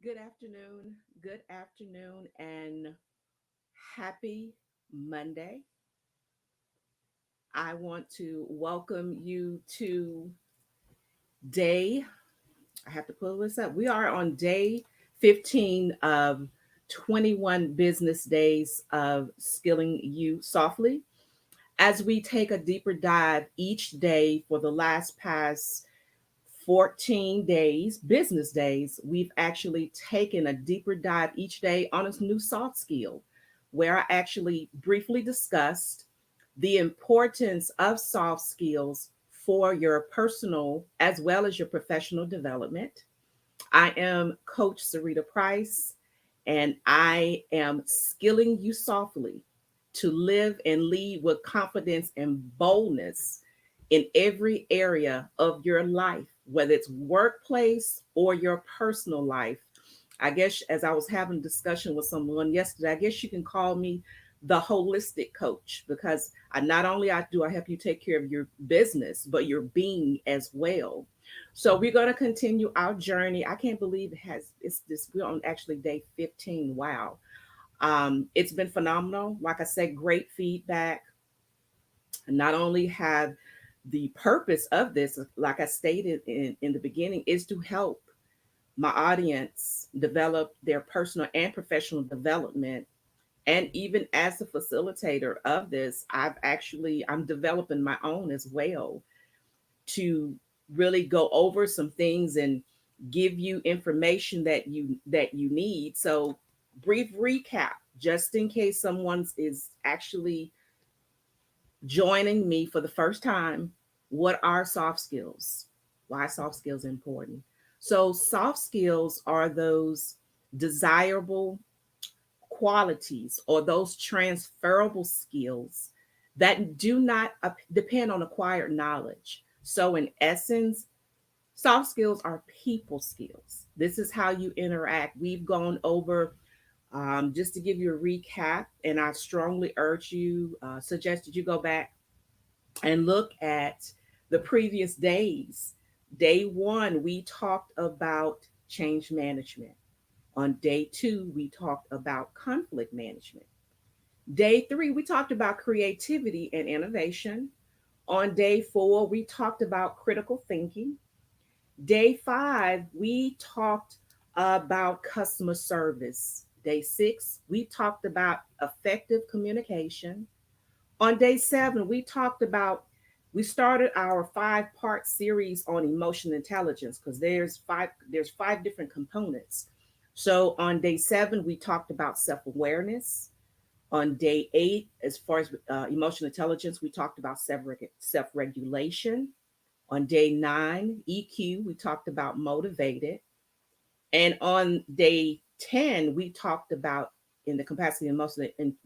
Good afternoon, and happy Monday. I want to welcome you to day, I have to pull this up. We are on day 15 of 21 business days of skilling you softly. As we take a deeper dive each day for the last past 14 days, business days, we've actually taken a deeper dive each day on a new soft skill where I actually briefly discussed the importance of soft skills for your personal as well as your professional development. I am Coach Sarita Price, and I am skilling you softly to live and lead with confidence and boldness in every area of your life, whether it's workplace or your personal life. I guess as I was having a discussion with someone yesterday, I guess you can call me the holistic coach because I not only I help you take care of your business, but your being as well. So we're going to continue our journey. I can't believe it's this, we're on actually day 15. Wow. It's been phenomenal. Like I said, great feedback. Not only have the purpose of this, like I stated in the beginning, is to help my audience develop their personal and professional development. And even as a facilitator of this, I'm developing my own as well to really go over some things and give you information that you need. So brief recap, just in case someone is actually joining me for the first time. What are soft skills? Why soft skills are important? So soft skills are those desirable qualities or those transferable skills that do not depend on acquired knowledge. So, in essence, soft skills are people skills. This is how you interact. We've gone over, just to give you a recap, and I strongly suggest that you go back and look at the previous days. Day one, we talked about change management. On day two, we talked about conflict management. Day three, we talked about creativity and innovation. On day four, we talked about critical thinking. Day five, we talked about customer service. Day six, we talked about effective communication. On day seven, we started our 5-part series on emotional intelligence because there's five different components. So on day seven, we talked about self-awareness. On day eight, as far as emotional intelligence, we talked about self-regulation. On day nine, EQ, we talked about motivated. And on day 10, we talked about in the capacity of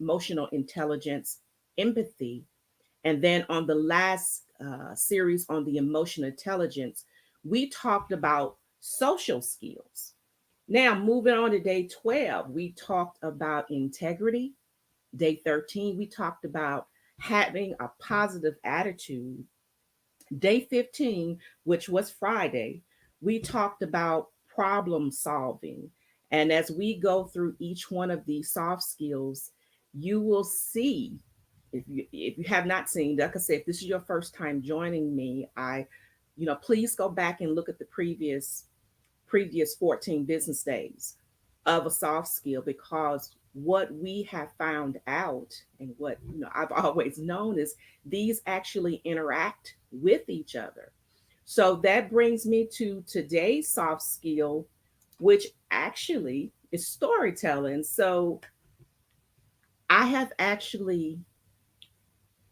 emotional intelligence, empathy. And then on the last series on the emotional intelligence, we talked about social skills. Now, moving on to day 12, we talked about integrity. Day 13, we talked about having a positive attitude. Day 15, which was Friday, we talked about problem solving. And as we go through each one of these soft skills, you will see, if you have not seen, like I said, if this is your first time joining me, please go back and look at the previous 14 business days of a soft skill, because what we have found out and what I've always known is these actually interact with each other. So that brings me to today's soft skill, which actually is storytelling. So I have actually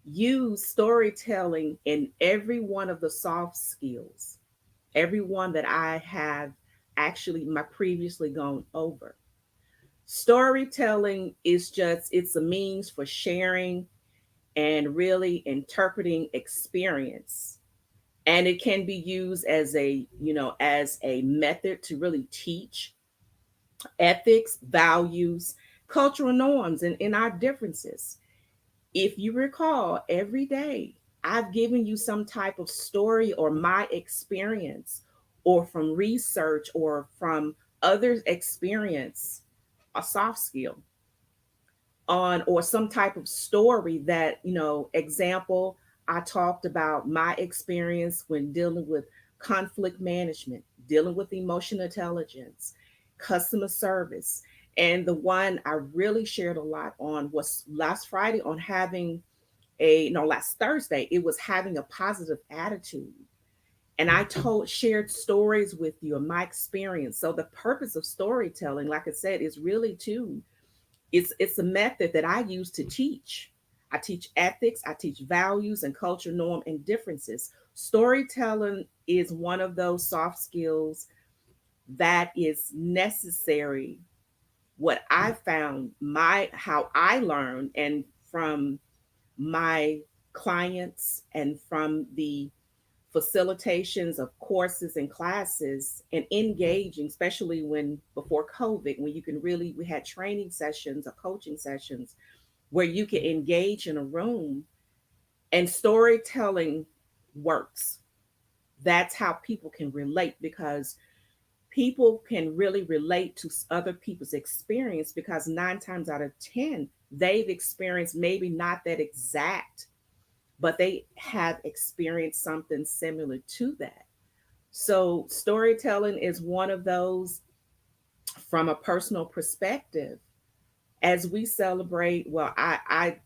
used storytelling in every one of the soft skills, every one that I have actually my previously gone over. Storytelling is just, it's a means for sharing and really interpreting experience. And it can be used as a method to really teach ethics, values, cultural norms, and in our differences. If you recall, every day I've given you some type of story or my experience or from research or from others experience a soft skill on or some type of story that, example, I talked about my experience when dealing with conflict management, dealing with emotional intelligence, customer service. And the one I really shared a lot on was last Friday on having last Thursday, it was having a positive attitude. And I shared stories with you and my experience. So the purpose of storytelling, like I said, is really to it's a method that I use to teach. I teach ethics, I teach values and culture norm and differences. Storytelling is one of those soft skills that is necessary. What I found, my how I learned, and from my clients and from the facilitations of courses and classes and engaging, especially when before COVID, when you can really, we had training sessions or coaching sessions where you can engage in a room and storytelling works. That's how people can relate because people can really relate to other people's experience because 9 times out of 10, they've experienced maybe not that exact, but they have experienced something similar to that. So, storytelling is one of those from a personal perspective. As we celebrate, well, I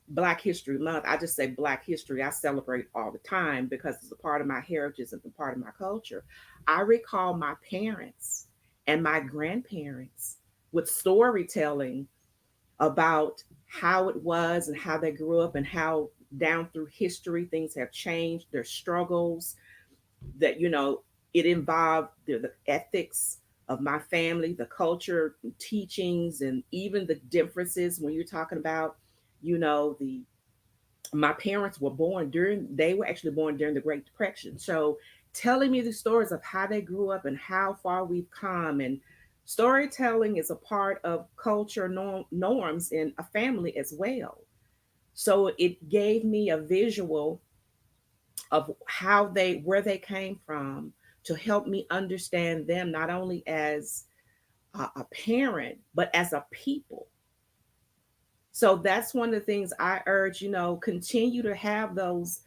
Black History Month, I just say Black History. I celebrate all the time because it's a part of my heritage and a part of my culture. I recall my parents and my grandparents with storytelling about how it was and how they grew up and how down through history things have changed, their struggles, that it involved the ethics of my family, the culture, teachings, and even the differences when you're talking about, the my parents were born during they were actually born during the Great Depression. So telling me the stories of how they grew up and how far we've come, and storytelling is a part of culture norms in a family as well. So it gave me a visual of how they where they came from to help me understand them not only as a parent but as a people. So that's one of the things I urge, continue to have those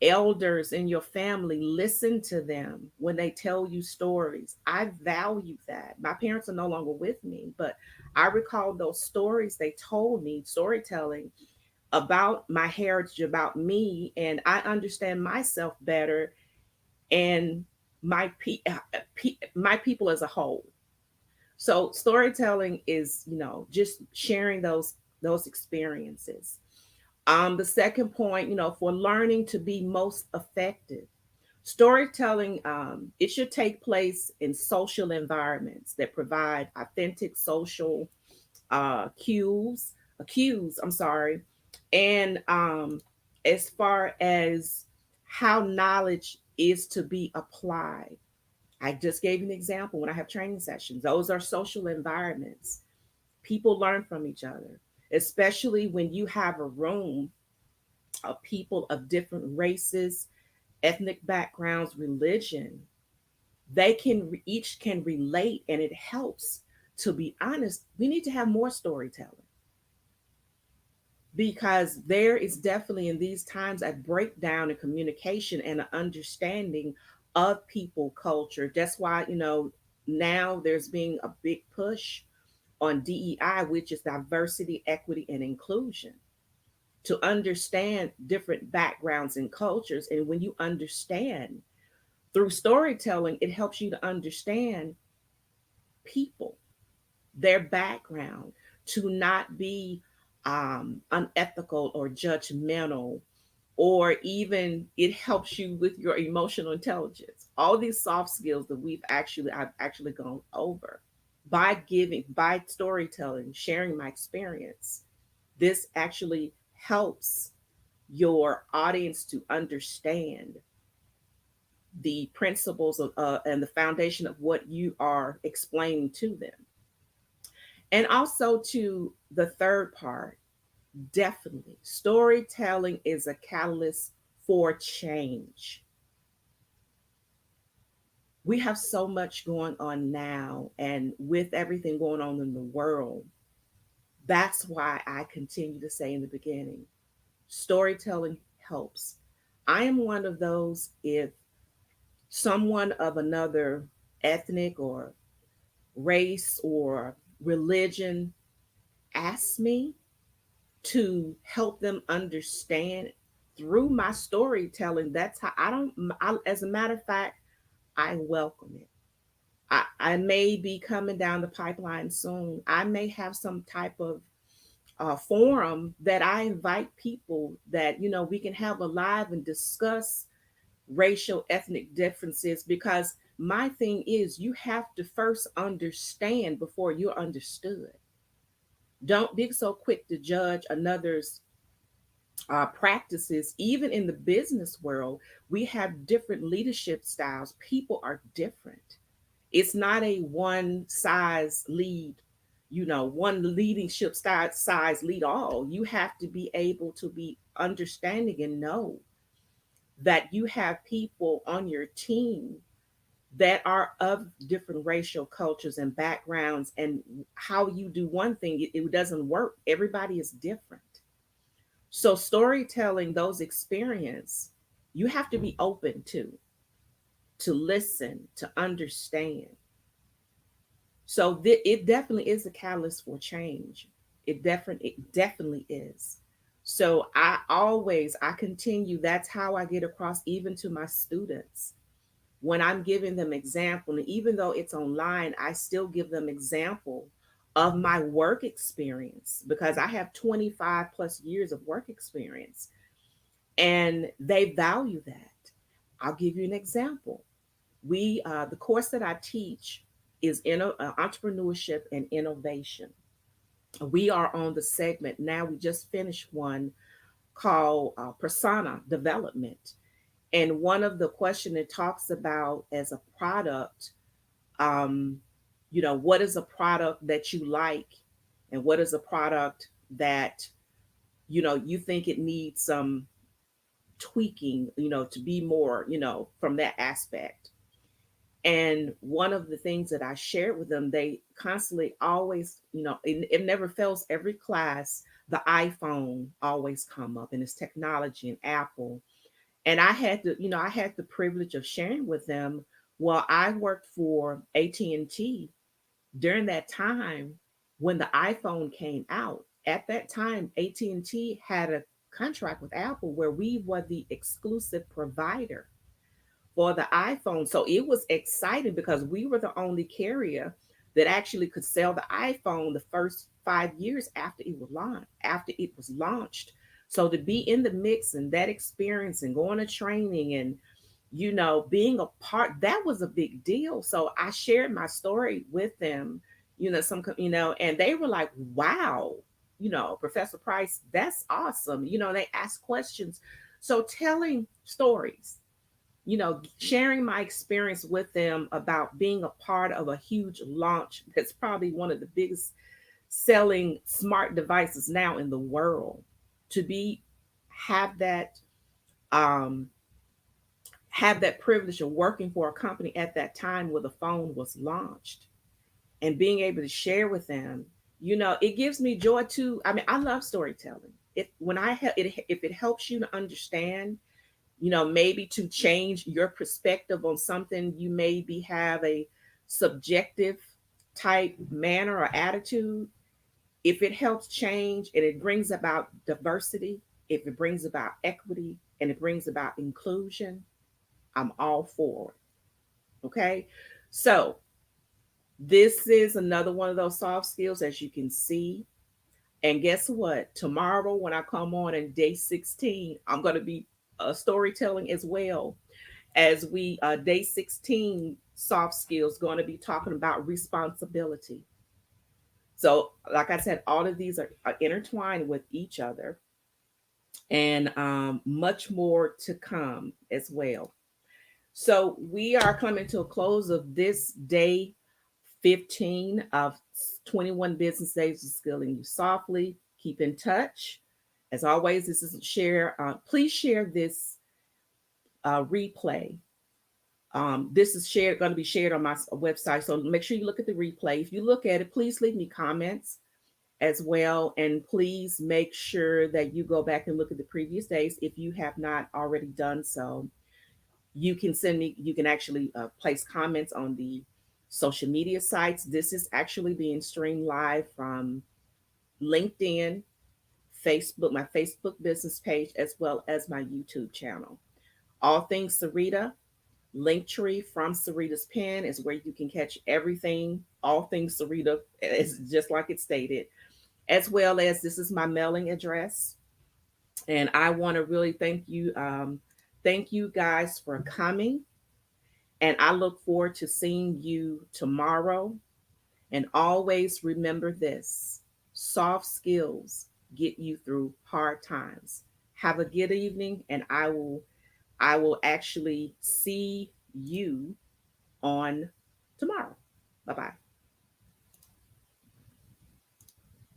elders in your family, listen to them when they tell you stories. I value that. My parents are no longer with me, but I recall those stories they told me, storytelling about my heritage, about me, and I understand myself better and my people as a whole. So storytelling is, just sharing those experiences. The second point, for learning to be most effective, storytelling, it should take place in social environments that provide authentic social cues. I'm sorry, and as far as how knowledge is to be applied. I just gave an example when I have training sessions. Those are social environments. People learn from each other, especially when you have a room of people of different races, ethnic backgrounds, religion. They each can relate, and it helps. To be honest, we need to have more storytelling because there is definitely in these times a breakdown in communication and an understanding of people culture. That's why, now there's being a big push on DEI, which is diversity, equity, and inclusion, to understand different backgrounds and cultures. And when you understand through storytelling, it helps you to understand people, their background, to not be unethical or judgmental, or even it helps you with your emotional intelligence. All these soft skills that I've actually gone over by storytelling, sharing my experience. This actually helps your audience to understand the principles of and the foundation of what you are explaining to them. And also to the third part, definitely storytelling is a catalyst for change. We have so much going on now, and with everything going on in the world, that's why I continue to say in the beginning, storytelling helps. I am one of those, if someone of another ethnic or race or religion asks me to help them understand through my storytelling, that's how I don't, as a matter of fact, I welcome it. I may be coming down the pipeline soon. I may have some type of forum that I invite people that, we can have a live and discuss racial, ethnic differences, because my thing is you have to first understand before you're understood. Don't be so quick to judge another's practices. Even in the business world, we have different leadership styles. People are different. It's not a one size lead, one leadership style size lead all. You have to be able to be understanding and know that you have people on your team that are of different racial cultures and backgrounds, and how you do one thing, it doesn't work. Everybody is different. So storytelling those experience, you have to be open to listen, to understand. So it definitely is a catalyst for change. It definitely is. So I continue. That's how I get across even to my students when I'm giving them example. And even though it's online, I still give them example of my work experience, because I have 25 plus years of work experience, and they value that. I'll give you an example. The course that I teach is in entrepreneurship and innovation. We are on the segment now. We just finished one called persona development, and one of the question it talks about as a product, um, what is a product that you like, and what is a product that you think it needs some tweaking, to be more, from that aspect. And one of the things that I shared with them, they constantly always, it never fails every class, the iPhone always come up, and it's technology and Apple. And I had the privilege of sharing with them. Well, I worked for AT&T during that time when the iPhone came out. At that time, AT&T had a contract with Apple where we were the exclusive provider for the iPhone. So it was exciting because we were the only carrier that actually could sell the iPhone the first 5 years after it was launched. So to be in the mix and that experience and going to training and being a part, that was a big deal. So I shared my story with them, and they were like, wow, Professor Price, that's awesome. They asked questions. So telling stories, sharing my experience with them about being a part of a huge launch that's probably one of the biggest selling smart devices now in the world, to be have that um have that privilege of working for a company at that time where the phone was launched, and being able to share with them, it gives me joy too. I mean, I love storytelling. If it helps you to understand, maybe to change your perspective on something, you maybe have a subjective type manner or attitude. If it helps change and it brings about diversity, if it brings about equity and it brings about inclusion, I'm all for it. Okay. So this is another one of those soft skills, as you can see. And guess what? Tomorrow, when I come on in day 16, I'm going to be storytelling as well, as we day 16 soft skills, going to be talking about responsibility. So like I said, all of these are intertwined with each other, and much more to come as well. So we are coming to a close of this day 15 of 21 business days of skilling you softly. Keep in touch. As always, this is share. Please share this replay This is going to be shared on my website, so make sure you look at the replay. If you look at it, please leave me comments as well, and please make sure that you go back and look at the previous days if you have not already done so. You can send me. You can actually place comments on the social media sites. This is actually being streamed live from LinkedIn, Facebook, my Facebook business page, as well as my YouTube channel. All Things Sarita, Linktree from Sarita's Pen is where you can catch everything. All Things Sarita is just like it stated, as well as this is my mailing address. And I want to really thank you guys for coming. And I look forward to seeing you tomorrow. And always remember this: soft skills get you through hard times. Have a good evening, and I will actually see you on tomorrow. Bye bye.